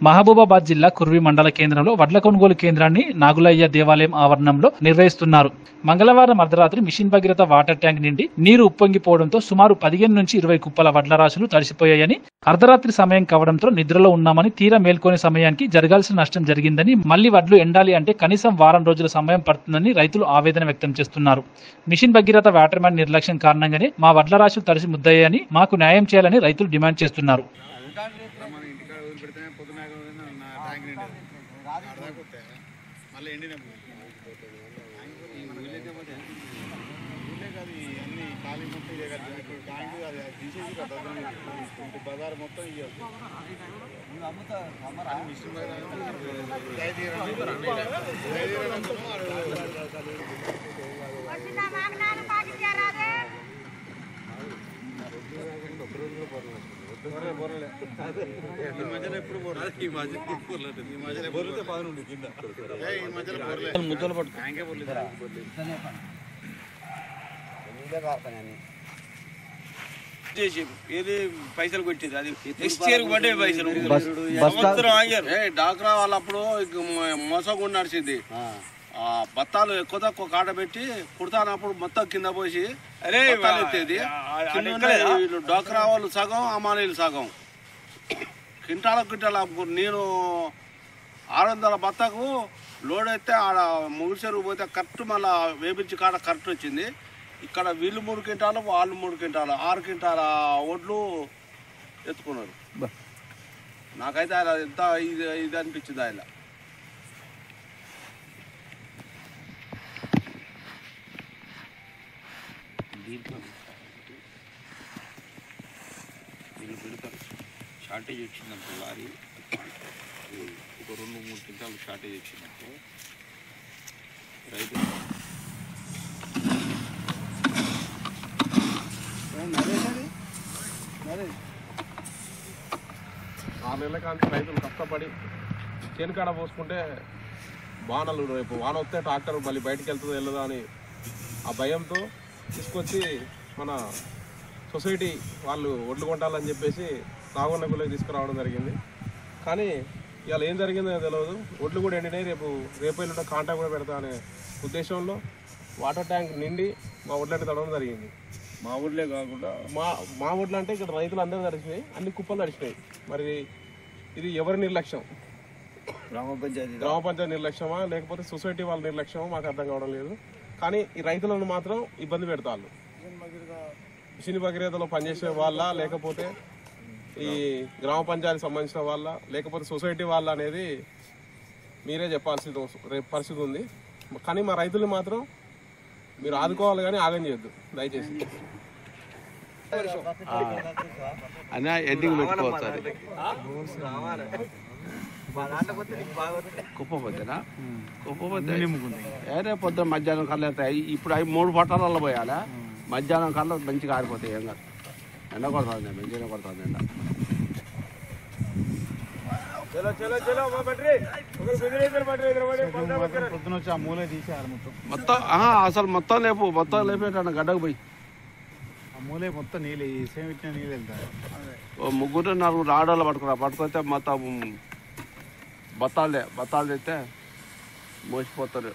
మహబూబాబాద్ జిల్లా కుర్వి మండల కేంద్రంలో వడ్ల కొనుగోలు కేంద్రాన్ని నాగులయ్య దేవాలయం ఆవరణంలో నిర్వహిస్తున్నారు. మంగళవారం అర్ధరాత్రి మిషన్ భగీరథ వాటర్ ట్యాంక్ నిండి నీరు ఉప్పొంగిపోవడంతో సుమారు 15 నుంచి 20 కుప్పల వడ్ల రాశులు తడిసిపోయాయని, అర్ధరాత్రి సమయం కావడంతో నిద్రలో ఉన్నామని, తీరా మేల్కొనే సమయానికి జరగాల్సిన నష్టం జరిగిందని, మళ్లీ వడ్లు ఎండాలి అంటే కనీసం వారం రోజుల సమయం పడుతుందని రైతులు ఆవేదన వ్యక్తం చేస్తున్నారు. మిషన్ భగీరథ వాటర్ మ్యాన్ నిర్లక్ష్యం కారణంగానే మా వడ్ల రాశులు తడిసి ముద్దయ్యాయని, మాకు న్యాయం చేయాలని రైతులు డిమాండ్ చేస్తున్నారు. బజార్ మొత్తం ఈ మధ్యలో ఎప్పుడు ఈ మధ్యలో బొర్రితే బాగుంది కింద ఈ మధ్యలో ముద్దలు పట్టు ట్యాంకే బొర్లిరా ఏది పైసలు కొట్టేది అది నెక్స్ట్ ఇయర్ పడ్డే పైసలు సంవత్సరం ఆగారు. డాక్రా వాళ్ళప్పుడు మోసకుండా నడిచింది. బత్తాలు ఎక్కువ తక్కువ కాట పెట్టి కుడతానప్పుడు మొత్తం కింద పోసి అరే ఎత్తేది. డాక్రా వాళ్ళు సగం అమాలీలు సగం కింటాల నేను 600 బత్తకు లోడ్ అయితే ఆడ ముగిసెరువు పోతే కరెక్ట్ మళ్ళీ వేపించి కాడ కరెక్ట్ వచ్చింది. ఇక్కడ వీళ్ళు 3 క్వింటాలు వాళ్ళు 3 క్వింటాలు 6 క్వింటాల ఒడ్లు ఎత్తుకున్నారు. నాకైతే ఆయన ఎంత ఇది అనిపించింది. ఆయన దీంట్లో వీళ్ళు పెడతారు. షార్టేజ్ వచ్చిందంటే లారీ ఒక 2-3 క్వింటాలు షార్టేజ్ వచ్చిందంటే రైతు 6 నెలల కాంతి రైతులు కష్టపడి చేనుకాడ పోసుకుంటే వానలు రేపు వాన వస్తే ట్రాక్టర్ మళ్ళీ బయటకు వెళ్తుందో వెళ్ళదా అని ఆ భయంతో తీసుకొచ్చి మన సొసైటీ వాళ్ళు ఒడ్లు కొంటాలని చెప్పేసి సాగున్న గుళ్ళకి తీసుకురావడం జరిగింది. కానీ ఇవాళ ఏం జరిగిందో తెలియదు. ఒడ్లు కూడా ఎండినాయి. రేపు ఎల్లుంటే కాంటాక్ట్ కూడా పెడతా అనే ఉద్దేశంలో వాటర్ ట్యాంక్ నిండి మా ఒడ్లని తడవడం జరిగింది. మా ఊర్లే కాకుండా మా ఊర్లో అంటే ఇక్కడ రైతులు అందరూ తడిచినాయి, అన్ని కుప్పలు తడిచినాయి. మరి ఇది ఎవరి నిర్లక్ష్యం? గ్రామ పంచాయతీ నిర్లక్ష్యమా లేకపోతే సొసైటీ వాళ్ళ నిర్లక్ష్యమా మాకు అర్థం కావడం లేదు. కానీ ఈ రైతులను మాత్రం ఇబ్బంది పెడతారు. మిషన్ భగీరథలో పనిచేసే వాళ్ళ లేకపోతే ఈ గ్రామ పంచాయతీ సంబంధించిన వాళ్ళ లేకపోతే సొసైటీ వాళ్ళ అనేది మీరే చెప్పాల్సిన పరిస్థితి ఉంది. కానీ మా రైతులు మాత్రం మీరు ఆదుకోవాలి కానీ ఆగం చేయొద్దు దయచేసి. అన్నా ఎండింగ్ పెట్టుకోవచ్చు. కుప్పపోతేనా కుప్పపోతే ఏరే పొద్దున మధ్యాహ్నం కల్లా అవుతాయి. ఇప్పుడు అవి 3 పట్టాలలో పోయాలా. మధ్యాహ్నం కల్లా మంచిగా ఆరిపోతాయి. ఏం కాదు, ఎండ కొడుతుంది, మంచిగా కొడుతుంది ఎండ. మొత్తం అసలు మొత్తం లేపేటాను గడ్డకు పోయి మూలే మొత్తం నీళ్ళు నీళ్ళు వెళ్తాయి. 3-4 ఆడోళ్ళు పట్టుకొస్తే మొత్తం బత్తాలు తెస్తే మోసిపోతారు.